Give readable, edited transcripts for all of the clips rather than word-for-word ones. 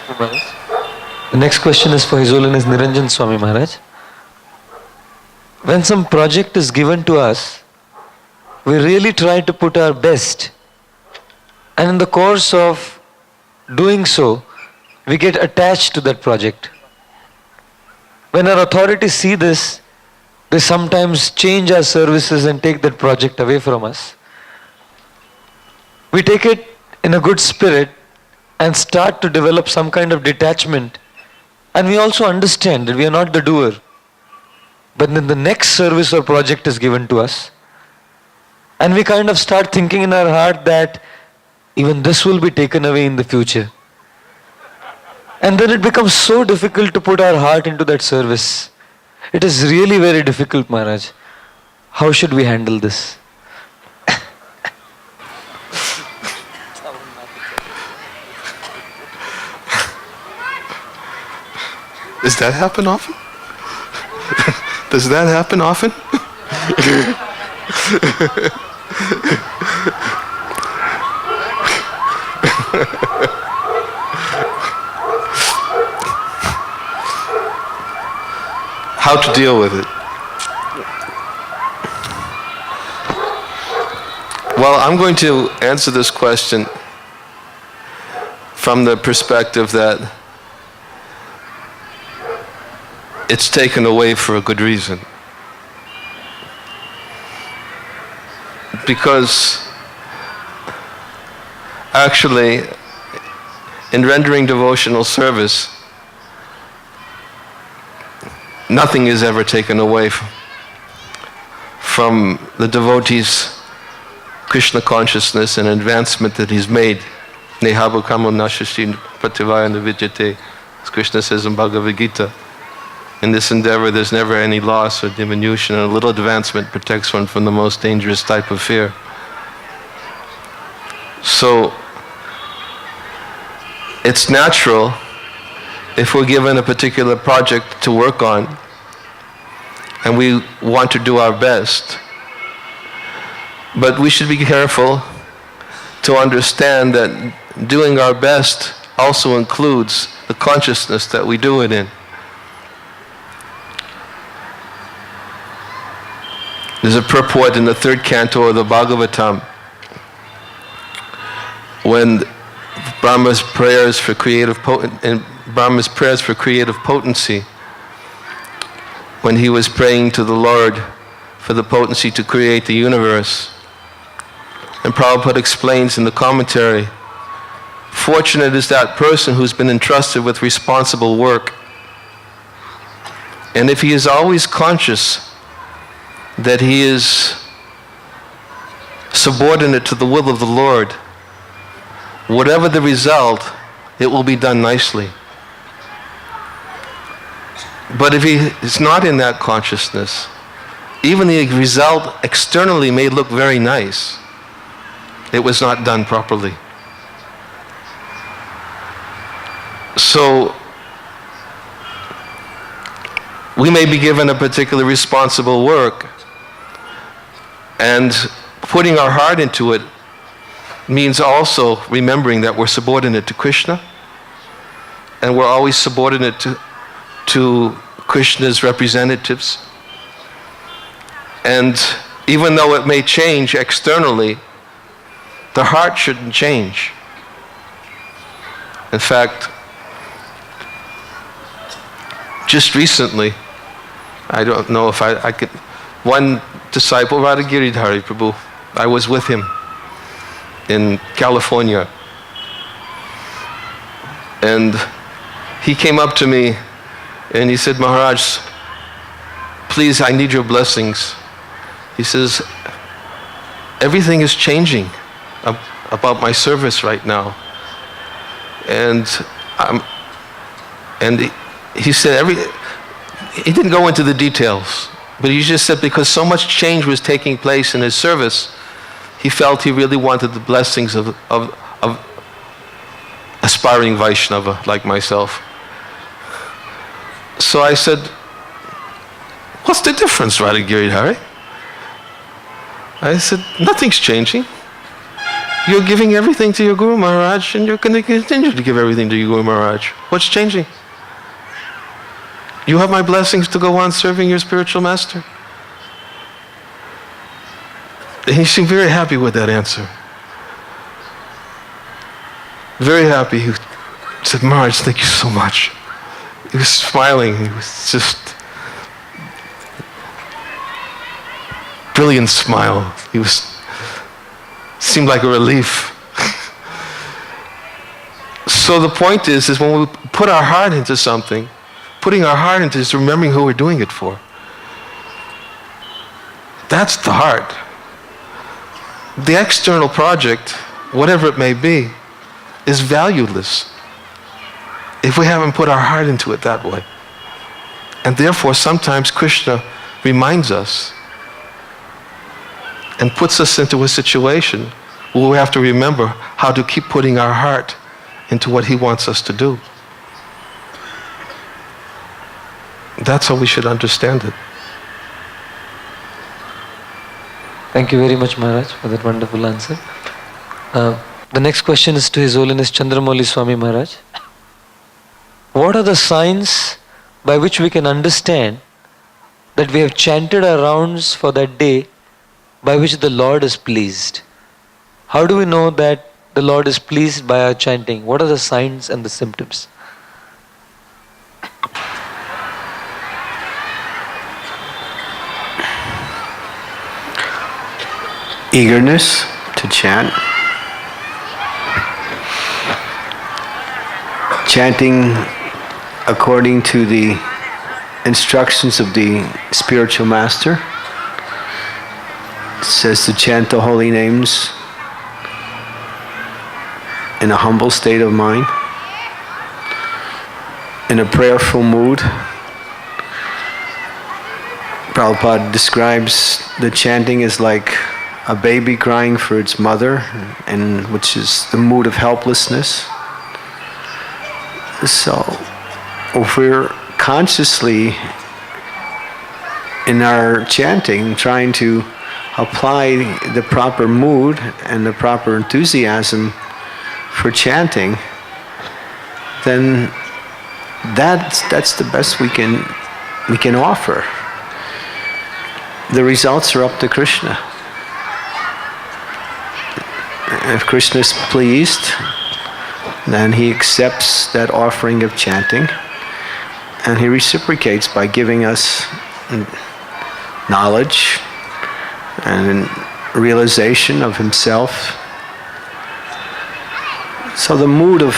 The next question is for His Holiness Niranjana Swami Maharaj. When some project is given to us, we really try to put our best, and in the course of doing so, we get attached to that project. When our authorities see this, they sometimes change our services and take that project away from us. We take it in a good spirit and start to develop some kind of detachment, and we also understand that we are not the doer. But then the next service or project is given to us, and we kind of start thinking in our heart that even this will be taken away in the future. And then it becomes so difficult to put our heart into that service. It is really very difficult, Maharaj. How should we handle this? Does that happen often? Does that happen often? How to deal with it? Well, I'm going to answer this question from the perspective that it's taken away for a good reason. Because actually, in rendering devotional service, nothing is ever taken away from the devotee's Krishna consciousness and advancement that he's made. Nehabu kamo nashashin prativayana vidyate, as Krishna says in Bhagavad Gita. In this endeavor, there's never any loss or diminution, and a little advancement protects one from the most dangerous type of fear. So, it's natural, if we're given a particular project to work on, and we want to do our best, but we should be careful to understand that doing our best also includes the consciousness that we do it in. There's a purport in the third canto of the Bhagavatam when Brahma's prayers for creative potency, when he was praying to the Lord for the potency to create the universe. And Prabhupada explains in the commentary, fortunate is that person who's been entrusted with responsible work. And if he is always conscious that he is subordinate to the will of the Lord, whatever the result, it will be done nicely. But if he is not in that consciousness, even the result externally may look very nice. It was not done properly. So, we may be given a particular responsible work, and putting our heart into it means also remembering that we're subordinate to Krishna, and we're always subordinate to Krishna's representatives. And even though it may change externally, the heart shouldn't change. In fact, just recently, I don't know if I could, one disciple, Radha Giridhari Prabhu, I was with him in California. And he came up to me and he said, Maharaj, please, I need your blessings. He says, everything is changing about my service right now. And he said, he didn't go into the details, but he just said because so much change was taking place in his service, he felt he really wanted the blessings of aspiring Vaishnava like myself. So I said, what's the difference, Radha Giridhari? I said, nothing's changing. You're giving everything to your Guru Maharaj, and you're going to continue to give everything to your Guru Maharaj. What's changing? You have my blessings to go on serving your spiritual master. And he seemed very happy with that answer. Very happy. He said, Maharaj, thank you so much. He was smiling. He was just brilliant smile. He seemed like a relief. So the point is when we put our heart into something, putting our heart into is remembering who we're doing it for. That's the heart. The external project, whatever it may be, is valueless if we haven't put our heart into it that way. And therefore, sometimes Krishna reminds us and puts us into a situation where we have to remember how to keep putting our heart into what he wants us to do. That's how we should understand it. Thank you very much, Maharaj, for that wonderful answer. The next question is to His Holiness Chandramauli Swami Maharaj. What are the signs by which we can understand that we have chanted our rounds for that day by which the Lord is pleased? How do we know that the Lord is pleased by our chanting? What are the signs and the symptoms? Eagerness to chant. Chanting according to the instructions of the spiritual master. It says to chant the holy names in a humble state of mind, in a prayerful mood. Prabhupada describes the chanting as like a baby crying for its mother, and which is the mood of helplessness. So, if we're consciously in our chanting trying to apply the proper mood and the proper enthusiasm for chanting, then that's the best we can offer. The results are up to Krishna. If Krishna is pleased, then he accepts that offering of chanting, and he reciprocates by giving us knowledge and realization of himself. So the mood of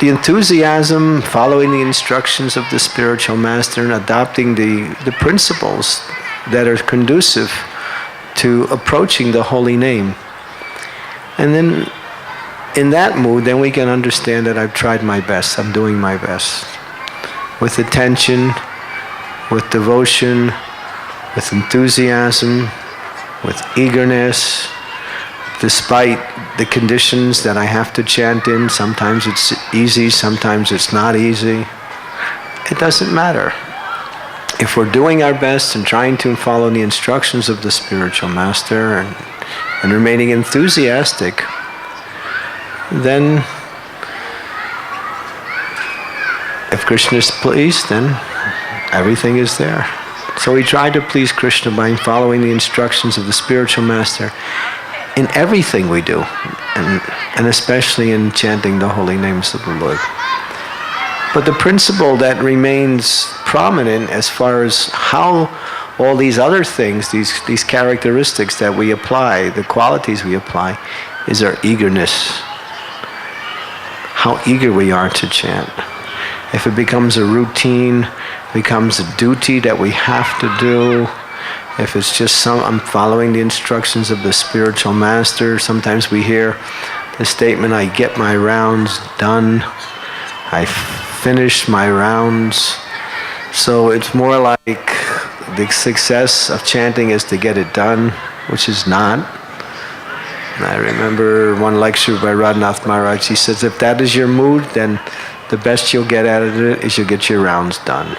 the enthusiasm, following the instructions of the spiritual master and adopting the principles that are conducive to approaching the holy name. And then in that mood, then we can understand that I've tried my best, I'm doing my best. With attention, with devotion, with enthusiasm, with eagerness, despite the conditions that I have to chant in. Sometimes it's easy, sometimes it's not easy. It doesn't matter. If we're doing our best and trying to follow the instructions of the spiritual master and remaining enthusiastic, then if Krishna is pleased, then everything is there. So we try to please Krishna by following the instructions of the spiritual master in everything we do, and especially in chanting the holy names of the Lord. But the principle that remains prominent as far as how all these other things, these characteristics that we apply, the qualities we apply, is our eagerness. How eager we are to chant. If it becomes a routine, becomes a duty that we have to do, if it's just I'm following the instructions of the spiritual master, sometimes we hear the statement, I get my rounds done, I finish my rounds. So it's more like the success of chanting is to get it done, which is not. And I remember one lecture by Radhanath Maharaj, he says, if that is your mood, then the best you'll get out of it is you'll get your rounds done.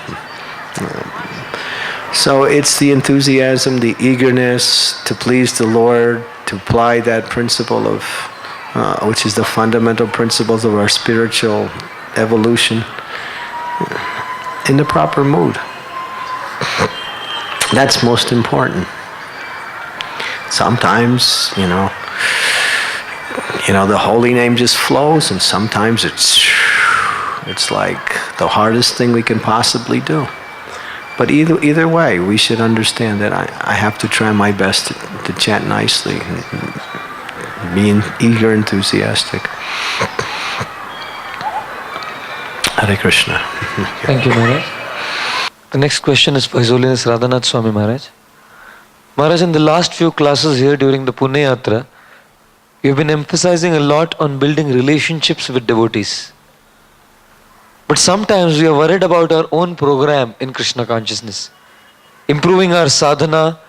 So it's the enthusiasm, the eagerness to please the Lord, to apply that principle of, which is the fundamental principles of our spiritual evolution, in the proper mood. That's most important. Sometimes, the holy name just flows, and sometimes it's like the hardest thing we can possibly do. But either way, we should understand that I have to try my best to chant nicely, and being eager, enthusiastic. Hare Krishna. Thank you, Maharaj. The next question is for His Holiness Radhanath-Swami Maharaj. Maharaj, in the last few classes here during the Pune Yatra, we have been emphasizing a lot on building relationships with devotees. But sometimes we are worried about our own program in Krishna consciousness, improving our sadhana,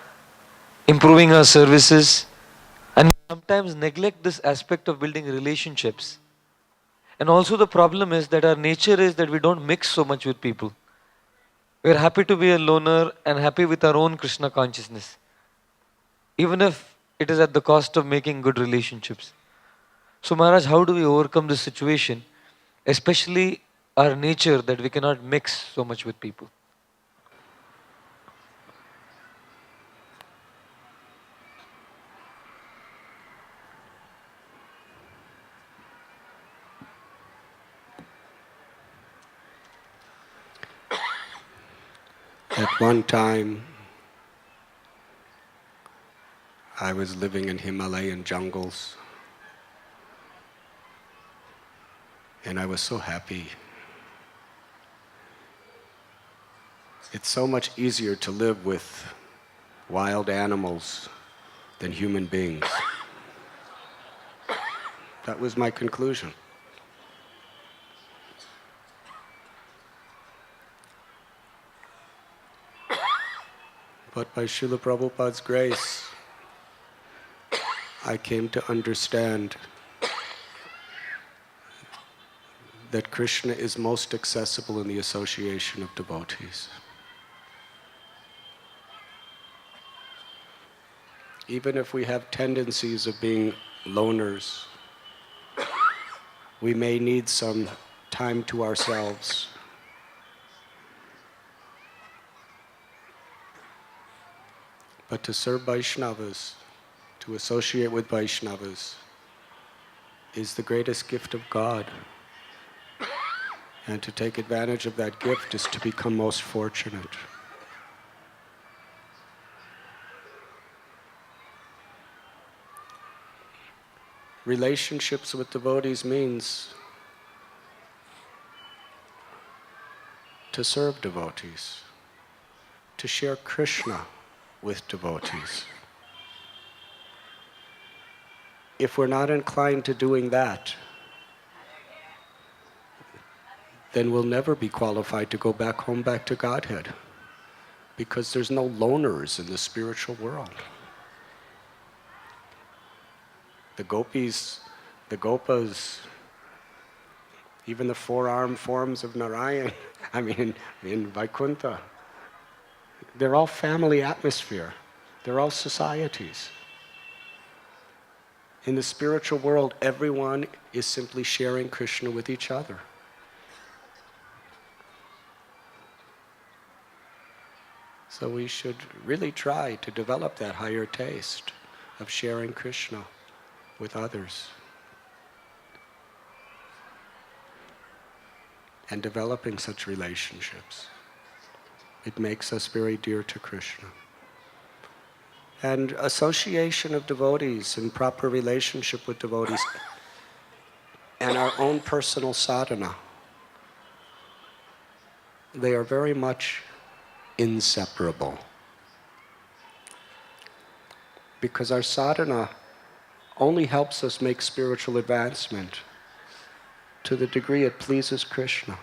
improving our services, and we sometimes neglect this aspect of building relationships. And also the problem is that our nature is that we don't mix so much with people. We are happy to be a loner and happy with our own Krishna consciousness, even if it is at the cost of making good relationships. So Maharaj, how do we overcome this situation, especially our nature that we cannot mix so much with people? At one time, I was living in Himalayan jungles, and I was so happy. It's so much easier to live with wild animals than human beings. That was my conclusion. But by Srila Prabhupada's grace, I came to understand that Krishna is most accessible in the association of devotees. Even if we have tendencies of being loners, we may need some time to ourselves. But to serve Vaishnavas, to associate with Vaishnavas, is the greatest gift of God. And to take advantage of that gift is to become most fortunate. Relationships with devotees means to serve devotees, to share Krishna with devotees. If we're not inclined to doing that, then we'll never be qualified to go back home, back to Godhead, because there's no loners in the spiritual world. The gopis, the gopas, even the four-armed forms of Narayan, in Vaikuntha, they're all family atmosphere. They're all societies. In the spiritual world, everyone is simply sharing Krishna with each other. So we should really try to develop that higher taste of sharing Krishna with others and developing such relationships. It makes us very dear to Krishna. And association of devotees and proper relationship with devotees and our own personal sadhana, they are very much inseparable. Because our sadhana only helps us make spiritual advancement to the degree it pleases Krishna.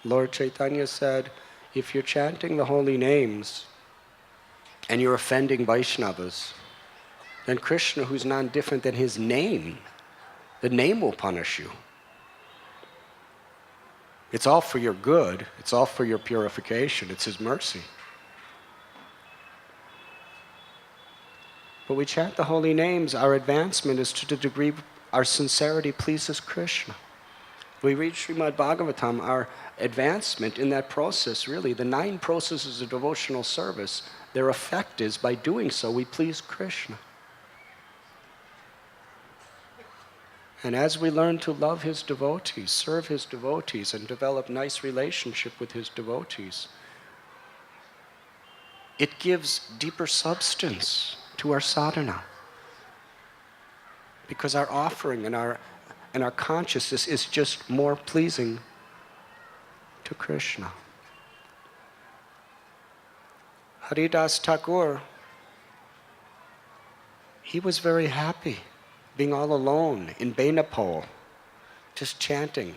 Lord Chaitanya said, if you're chanting the holy names and you're offending Vaishnavas, then Krishna, who's none different than his name, the name will punish you. It's all for your good. It's all for your purification. It's his mercy. But we chant the holy names, our advancement is to the degree our sincerity pleases Krishna. We read Srimad Bhagavatam, our advancement in that process, really, the 9 processes of devotional service, their effect is by doing so we please Krishna. And as we learn to love his devotees, serve his devotees, and develop nice relationship with his devotees, it gives deeper substance to our sadhana. Because our offering and our consciousness is just more pleasing to Krishna. Haridas Thakur, he was very happy being all alone in Benapole, just chanting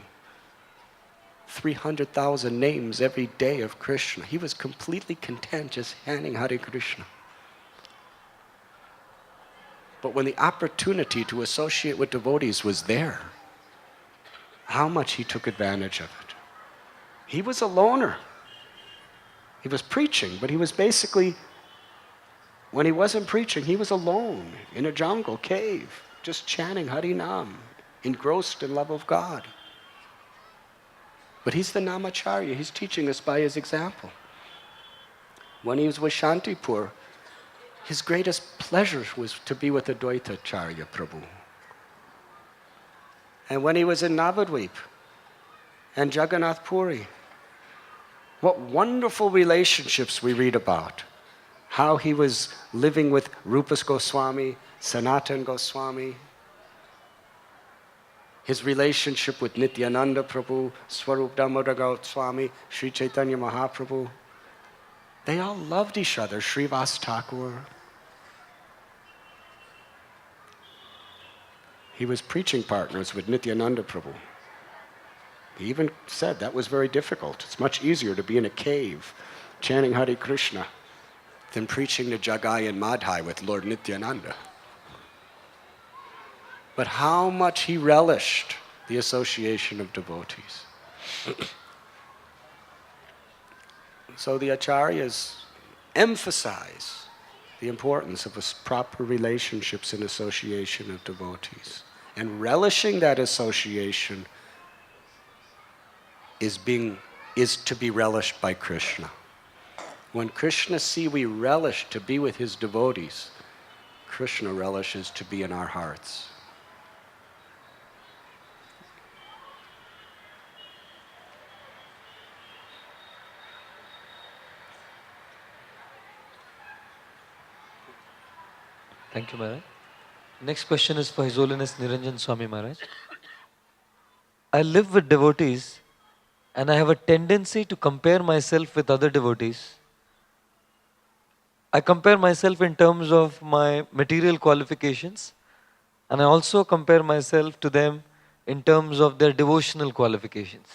300,000 names every day of Krishna. He was completely content just chanting Hare Krishna. But when the opportunity to associate with devotees was there, how much he took advantage of it. He was a loner. He was preaching, but he was basically, when he wasn't preaching, he was alone in a jungle cave, just chanting Harinam, engrossed in love of God. But he's the Namacharya. He's teaching us by his example. When he was with Shantipur, his greatest pleasure was to be with Advaita Acharya Prabhu. And when he was in Navadvip and Jagannath Puri, what wonderful relationships we read about. How he was living with Rupas Goswami, Sanatan Goswami, his relationship with Nityananda Prabhu, Swarup Damodar Goswami, Sri Chaitanya Mahaprabhu. They all loved each other, Srivas Thakur. He was preaching partners with Nityananda Prabhu. He even said that was very difficult. It's much easier to be in a cave chanting Hare Krishna than preaching to Jagai and Madhai with Lord Nityananda. But how much he relished the association of devotees. So the acharyas emphasize the importance of proper relationships and association of devotees. And relishing that association is to be relished by Krishna. When Krishna see we relish to be with his devotees, Krishna relishes to be in our hearts. Thank you, Maharaj. Next question is for His Holiness Niranjana Swami Maharaj. I live with devotees and I have a tendency to compare myself with other devotees. I compare myself in terms of my material qualifications, and I also compare myself to them in terms of their devotional qualifications.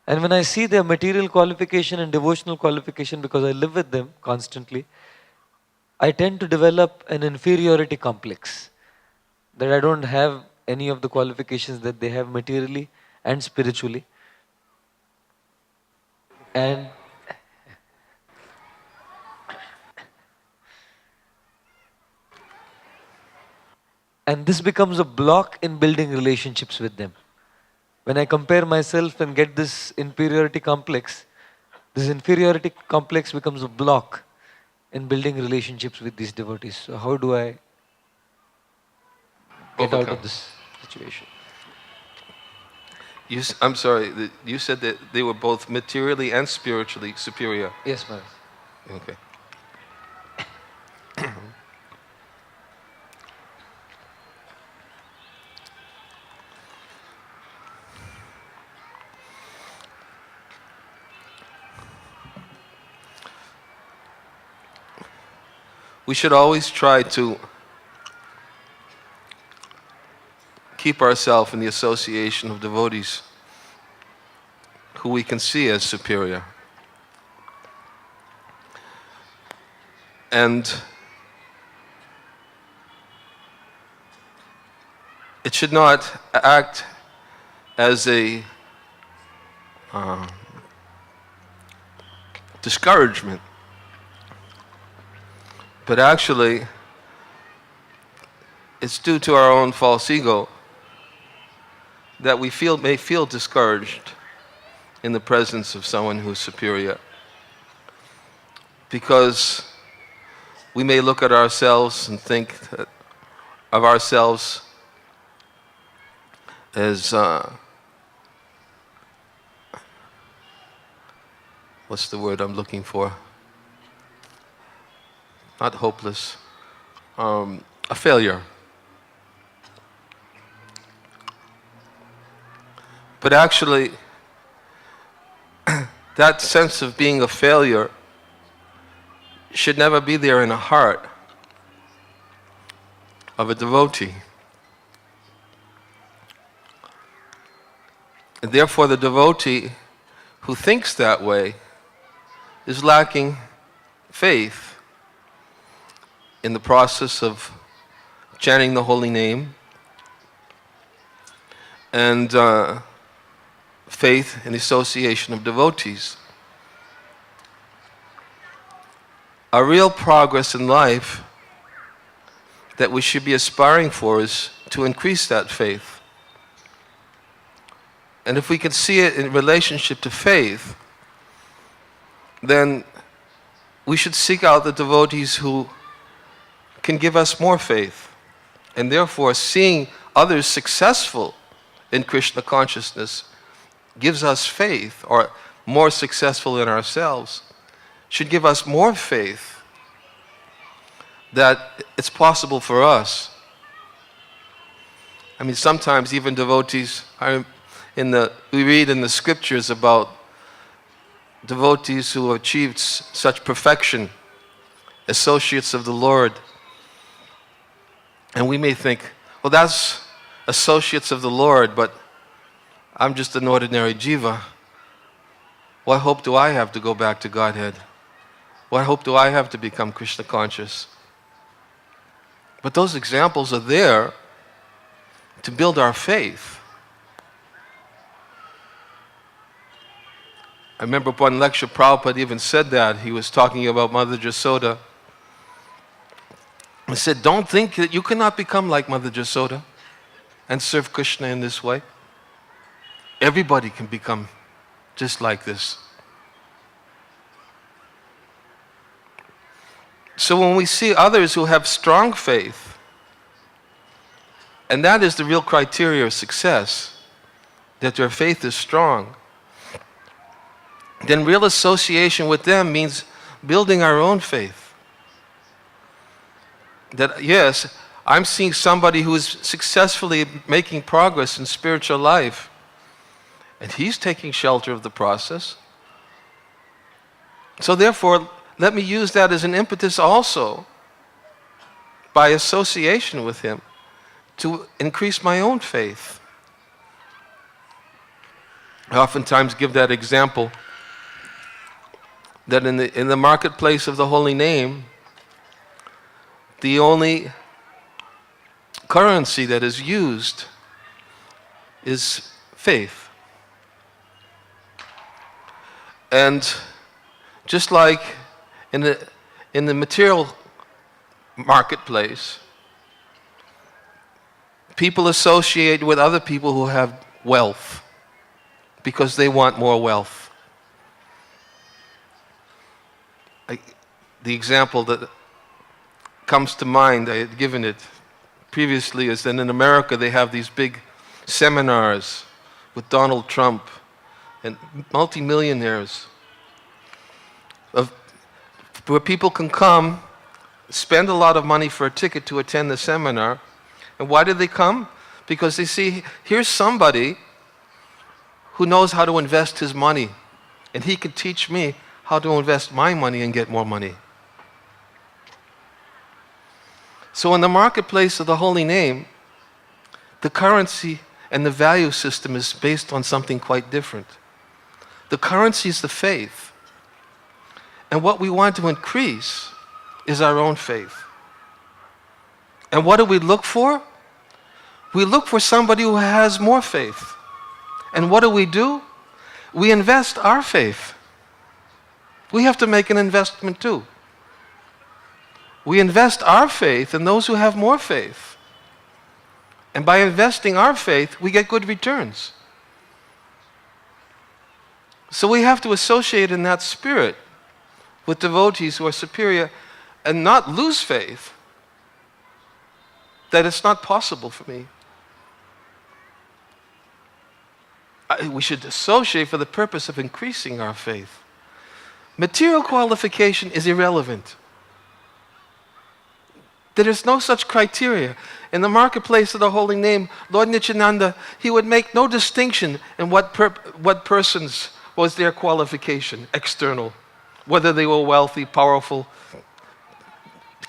And when I see their material qualification and devotional qualification, because I live with them constantly, I tend to develop an inferiority complex, that I don't have any of the qualifications that they have materially and spiritually. And this becomes a block in building relationships with them. When I compare myself and get this inferiority complex becomes a block in building relationships with these devotees. So how do I get out of this situation? I'm sorry, you said that they were both materially and spiritually superior. Yes, Maharaj. Okay. We should always try to keep ourselves in the association of devotees who we can see as superior. And it should not act as a discouragement, but actually it's due to our own false ego that we may feel discouraged in the presence of someone who's superior. Because we may look at ourselves and think of ourselves as, what's the word I'm looking for? Not hopeless, a failure. But actually, that sense of being a failure should never be there in the heart of a devotee. And therefore, the devotee who thinks that way is lacking faith in the process of chanting the holy name and faith in the association of devotees. Our real progress in life that we should be aspiring for is to increase that faith. And if we can see it in relationship to faith, then we should seek out the devotees who can give us more faith. And therefore, seeing others successful in Krishna consciousness gives us faith, or more successful in ourselves, should give us more faith that it's possible for us. I mean, sometimes even devotees we read in the scriptures about devotees who achieved such perfection, associates of the Lord. And we may think, well, that's associates of the Lord, but I'm just an ordinary jiva. What hope do I have to go back to Godhead? What hope do I have to become Krishna conscious? But those examples are there to build our faith. I remember one lecture Prabhupada even said that. He was talking about Mother Jasoda. He said, don't think that you cannot become like Mother Jasoda and serve Krishna in this way. Everybody can become just like this. So when we see others who have strong faith, and that is the real criteria of success, that their faith is strong, then real association with them means building our own faith. That, yes, I'm seeing somebody who is successfully making progress in spiritual life, and he's taking shelter of the process. So therefore, let me use that as an impetus also, by association with him, to increase my own faith. I oftentimes give that example that in the marketplace of the holy name, the only currency that is used is faith. And just like in the material marketplace, people associate with other people who have wealth because they want more wealth. The example that comes to mind, I had given it previously, is that in America they have these big seminars with Donald Trump and multimillionaires where people can come, spend a lot of money for a ticket to attend the seminar. And why do they come? Because they see, here's somebody who knows how to invest his money, and he can teach me how to invest my money and get more money. So in the marketplace of the holy name, the currency and the value system is based on something quite different. The currency is the faith. And what we want to increase is our own faith. And what do we look for? We look for somebody who has more faith. And what do? We invest our faith. We have to make an investment too. We invest our faith in those who have more faith. And by investing our faith, we get good returns. So we have to associate in that spirit with devotees who are superior and not lose faith that it's not possible for me. We should associate for the purpose of increasing our faith. Material qualification is irrelevant. There is no such criteria. In the marketplace of the holy name, Lord Nityananda, he would make no distinction in what persons was their qualification, external, whether they were wealthy, powerful,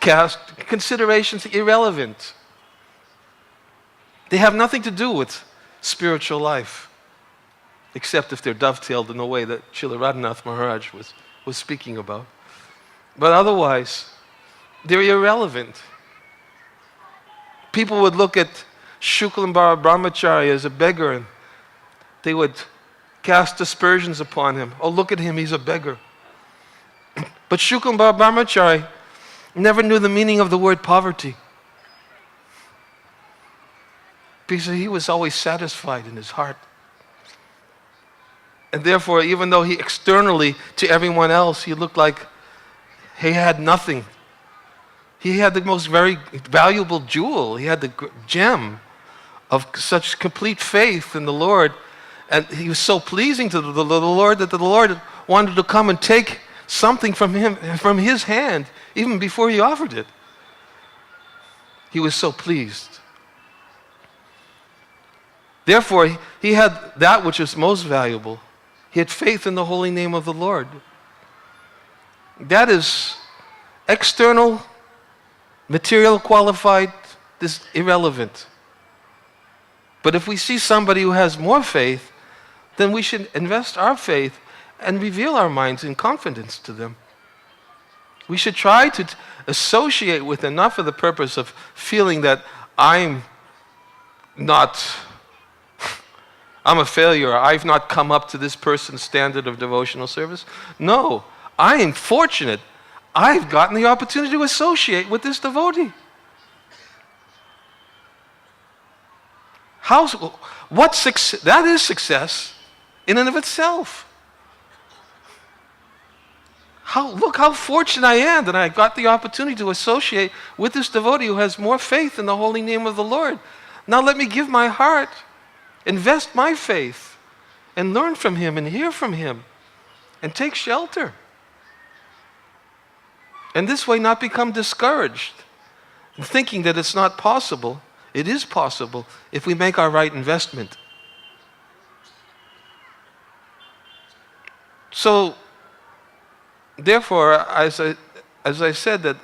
caste, considerations irrelevant. They have nothing to do with spiritual life, except if they're dovetailed in the way that Srila Radhanath Maharaj was speaking about. But otherwise, they're irrelevant. People would look at Shuklambara Brahmachari as a beggar and they would cast aspersions upon him. Oh, look at him, he's a beggar. But Shuklambara Brahmachari never knew the meaning of the word poverty, because he was always satisfied in his heart. And therefore, even though he externally, to everyone else, he looked like he had nothing, he had the most very valuable jewel. He had the gem of such complete faith in the Lord. And he was so pleasing to the Lord that the Lord wanted to come and take something from him, from his hand, even before he offered it. He was so pleased. Therefore, he had that which is most valuable. He had faith in the holy name of the Lord. That is external, material qualified, is irrelevant. But if we see somebody who has more faith, then we should invest our faith and reveal our minds in confidence to them. We should try to associate with enough for the purpose of feeling that I'm a failure, I've not come up to this person's standard of devotional service. No, I am fortunate. I've gotten the opportunity to associate with this devotee. That is success in and of itself. Look how fortunate I am that I got the opportunity to associate with this devotee who has more faith in the holy name of the Lord. Now let me give my heart, invest my faith, and learn from him and hear from him and take shelter. And this way not become discouraged, thinking that it's not possible. It is possible if we make our right investment. So, therefore, as I said, that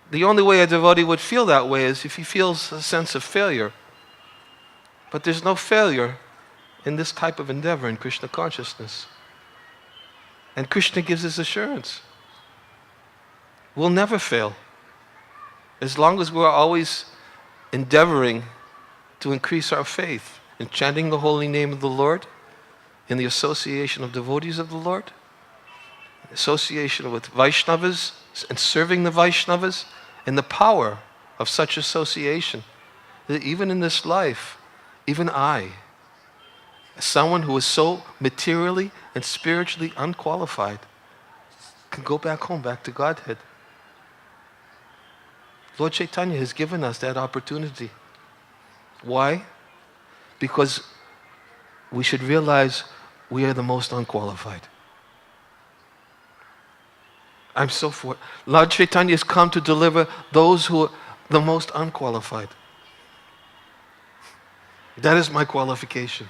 the only way a devotee would feel that way is if he feels a sense of failure. But there's no failure in this type of endeavor in Krishna consciousness. And Krishna gives us assurance. We'll never fail. As long as we're always endeavoring to increase our faith in chanting the holy name of the Lord, in the association of devotees of the Lord, association with Vaishnavas and serving the Vaishnavas, and the power of such association, that even in this life, even I, as someone who is so materially and spiritually unqualified, can go back home, back to Godhead. Lord Chaitanya has given us that opportunity. Why? Because we should realize we are the most unqualified. I'm so fortunate. Lord Chaitanya has come to deliver those who are the most unqualified. That is my qualification.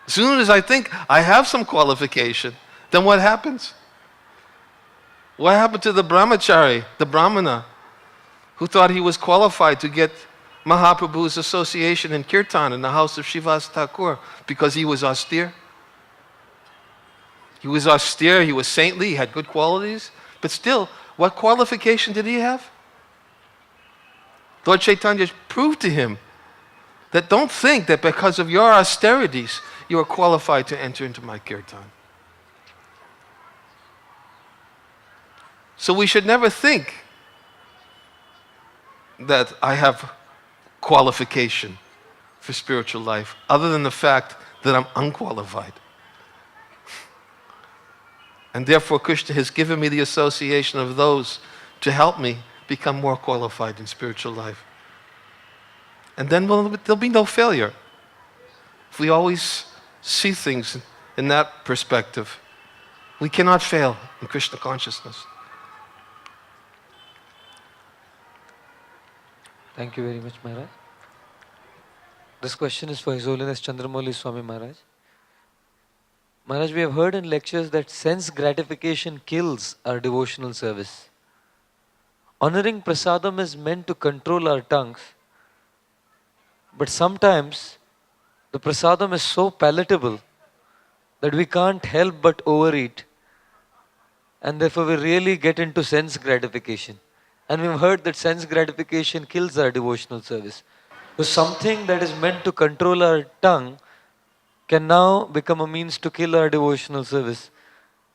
As soon as I think I have some qualification, then what happens? What happened to the brahmachari, the brahmana, who thought he was qualified to get Mahaprabhu's association in kirtan in the house of Srivas Thakur because he was austere? He was austere, he was saintly, he had good qualities, but still, what qualification did he have? Lord Chaitanya proved to him that don't think that because of your austerities you are qualified to enter into my kirtan. So we should never think that I have qualification for spiritual life, other than the fact that I'm unqualified. And therefore, Krishna has given me the association of those to help me become more qualified in spiritual life. And then there'll be no failure. If we always see things in that perspective, we cannot fail in Krishna consciousness. Thank you very much, Maharaj. This question is for His Holiness Chandramauli Swami Maharaj. Maharaj, we have heard in lectures that sense gratification kills our devotional service. Honoring prasadam is meant to control our tongues, but sometimes the prasadam is so palatable that we can't help but overeat, and therefore we really get into sense gratification. And we've heard that sense gratification kills our devotional service. So something that is meant to control our tongue can now become a means to kill our devotional service.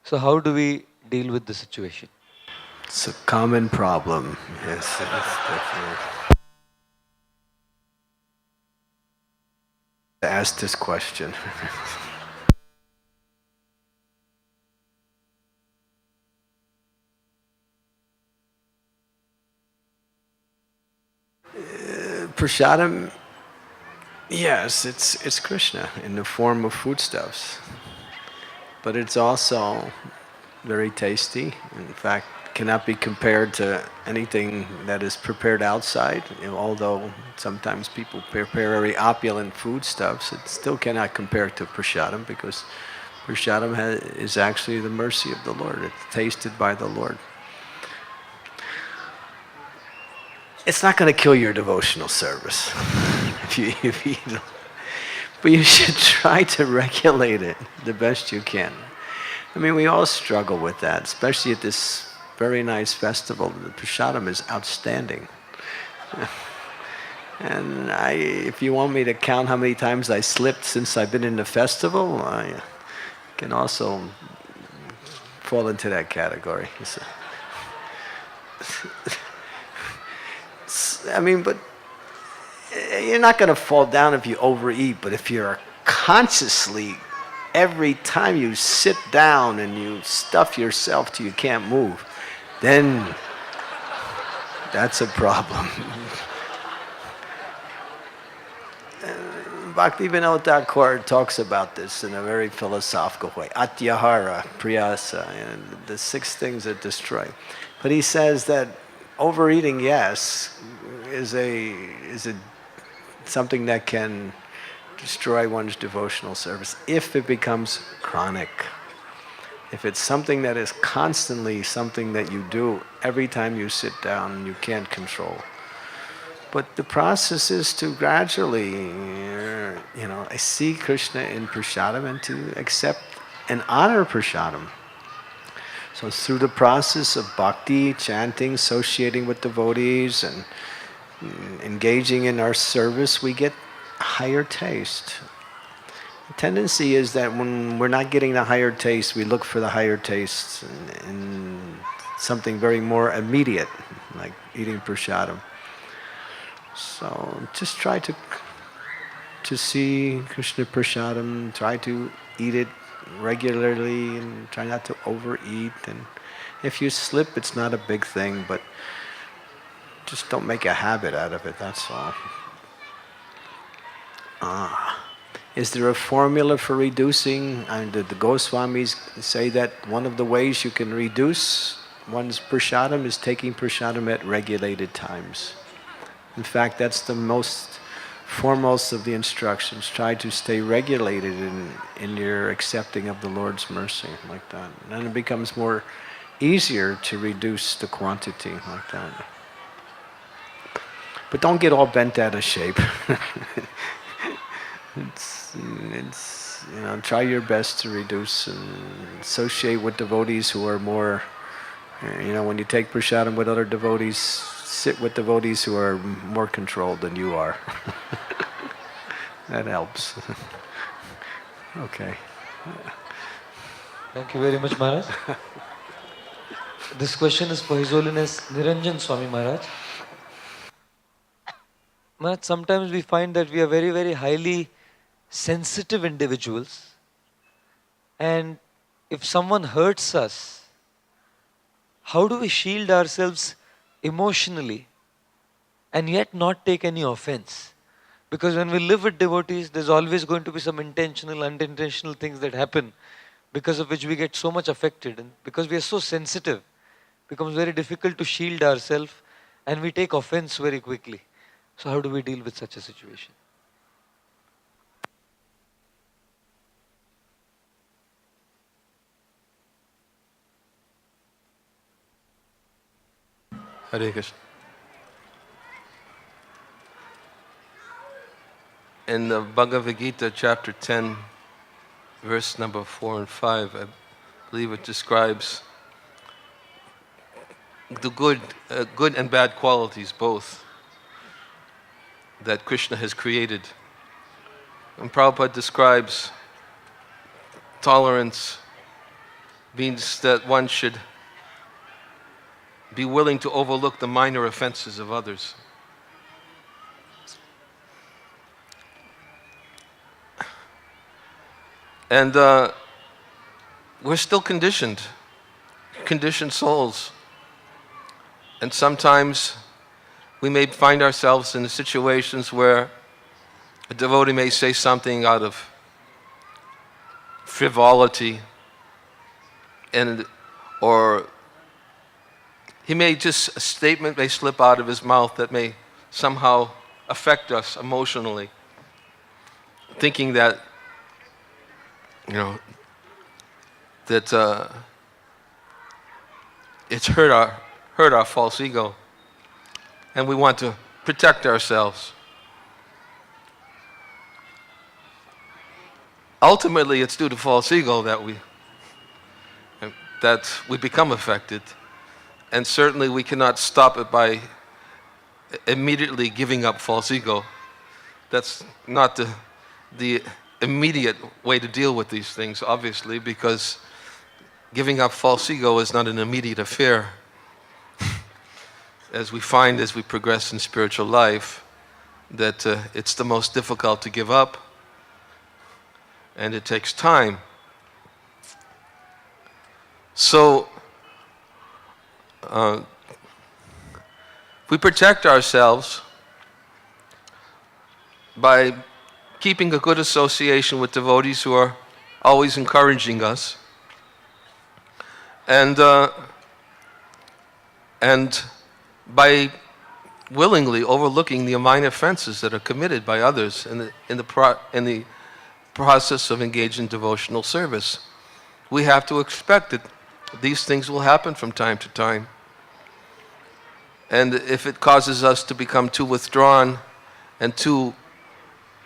So how do we deal with the situation? It's a common problem. Yes, it is definitely. Ask this question. Prasadam, yes, it's Krishna in the form of foodstuffs, but it's also very tasty. In fact, cannot be compared to anything that is prepared outside. Although sometimes people prepare very opulent foodstuffs, it still cannot compare to prasadam, because prasadam is actually the mercy of the Lord. It's tasted by the Lord. It's not going to kill your devotional service if you eat it. But you should try to regulate it the best you can. I mean, we all struggle with that, especially at this very nice festival. The prasadam is outstanding. And if you want me to count how many times I slipped since I've been in the festival, I can also fall into that category. I mean, but you're not going to fall down if you overeat, but if you're consciously, every time you sit down and you stuff yourself till you can't move, then that's a problem. Bhaktivinoda Thakur talks about this in a very philosophical way. Atyahara, priyasa, and the 6 things that destroy. But he says that overeating, yes, is something that can destroy one's devotional service if it becomes chronic. If it's something that is constantly something that you do every time you sit down and you can't control. But the process is to gradually, I see Krishna in prasadam and to accept and honor prasadam. So through the process of bhakti, chanting, associating with devotees, and engaging in our service, we get higher taste. The tendency is that when we're not getting the higher taste, we look for the higher taste in something very more immediate, like eating prasadam. So just try to see Krishna prasadam, try to eat it regularly and try not to overeat. And if you slip, it's not a big thing, but just don't make a habit out of it, that's all. Is there a formula for reducing? And the Goswamis say that one of the ways you can reduce one's prasadam is taking prasadam at regulated times. In fact, that's the most foremost of the instructions. Try to stay regulated in your accepting of the Lord's mercy, like that. And then it becomes more easier to reduce the quantity, like that. But don't get all bent out of shape. Try your best to reduce and associate with devotees who are more, when you take prasadam with other devotees, sit with devotees who are more controlled than you are. That helps. Okay. Thank you very much, Maharaj. This question is for His Holiness Niranjana Swami Maharaj. Maharaj, sometimes we find that we are very, very highly sensitive individuals, and if someone hurts us, how do we shield ourselves emotionally and yet not take any offense? Because when we live with devotees, there's always going to be some intentional, unintentional things that happen, because of which we get so much affected. And because we are so sensitive, it becomes very difficult to shield ourselves and we take offense very quickly. So how do we deal with such a situation? Hare Krishna. In the Bhagavad Gita, chapter 10, verse number 4 and 5, I believe it describes the good and bad qualities both that Krishna has created. And Prabhupada describes tolerance means that one should be willing to overlook the minor offenses of others. And we're still conditioned souls. And sometimes we may find ourselves in situations where a devotee may say something out of frivolity, or a statement may slip out of his mouth that may somehow affect us emotionally, thinking that, that it's hurt our false ego, and we want to protect ourselves. Ultimately, it's due to false ego that we become affected, and certainly we cannot stop it by immediately giving up false ego. That's not the immediate way to deal with these things, obviously, because giving up false ego is not an immediate affair. As we find as we progress in spiritual life, that it's the most difficult to give up, and it takes time. So, we protect ourselves by keeping a good association with devotees who are always encouraging us, and by willingly overlooking the minor offenses that are committed by others in the process of engaging in devotional service. We have to expect that these things will happen from time to time. And if it causes us to become too withdrawn and too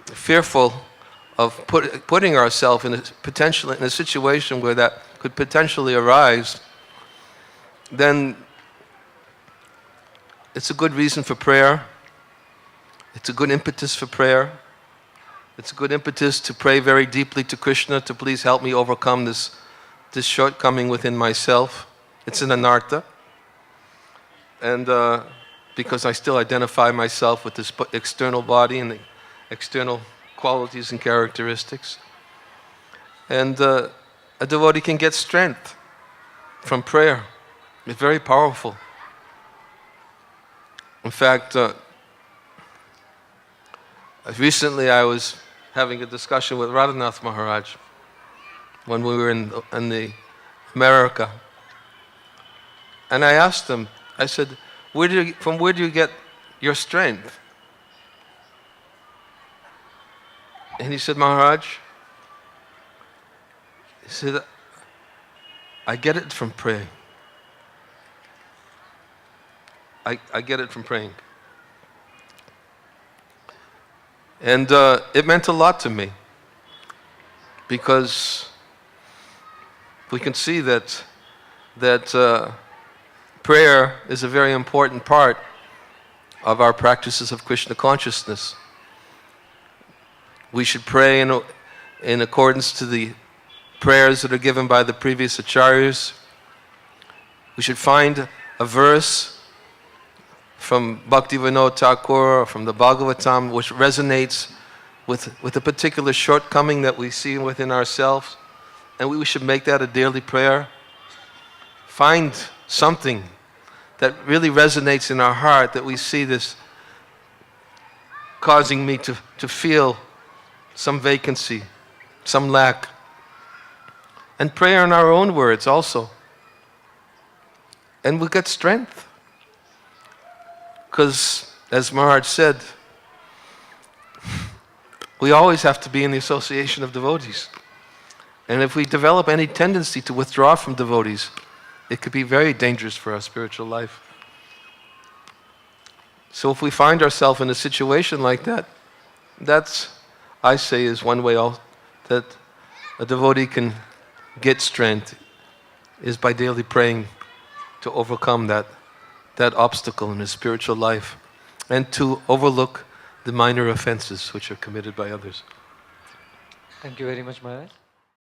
fearful of putting ourselves in a situation where that could potentially arise, then it's a good reason for prayer. It's a good impetus for prayer. It's a good impetus to pray very deeply to Krishna to please help me overcome this shortcoming within myself. It's an anartha. And because I still identify myself with this external body and the external qualities and characteristics. And a devotee can get strength from prayer. It's very powerful. In fact, recently I was having a discussion with Radhanath Maharaj when we were in America. And I asked him, I said, from where do you get your strength? And he said, Maharaj, he said, I get it from praying. I get it from praying. And it meant a lot to me, because we can see that prayer is a very important part of our practices of Krishna consciousness. We should pray in accordance to the prayers that are given by the previous acharyas. We should find a verse from Bhaktivinoda Thakur or from the Bhagavatam, which resonates with a particular shortcoming that we see within ourselves, and we should make that a daily prayer. Find something that really resonates in our heart, that we see this causing me to feel some vacancy, some lack. And pray in our own words also. And we'll get strength. Because, as Maharaj said, we always have to be in the association of devotees. And if we develop any tendency to withdraw from devotees, it could be very dangerous for our spiritual life. So if we find ourselves in a situation like that, that's, I say, is one way that a devotee can get strength, is by daily praying to overcome that obstacle in his spiritual life and to overlook the minor offenses which are committed by others. Thank you very much, Maharaj.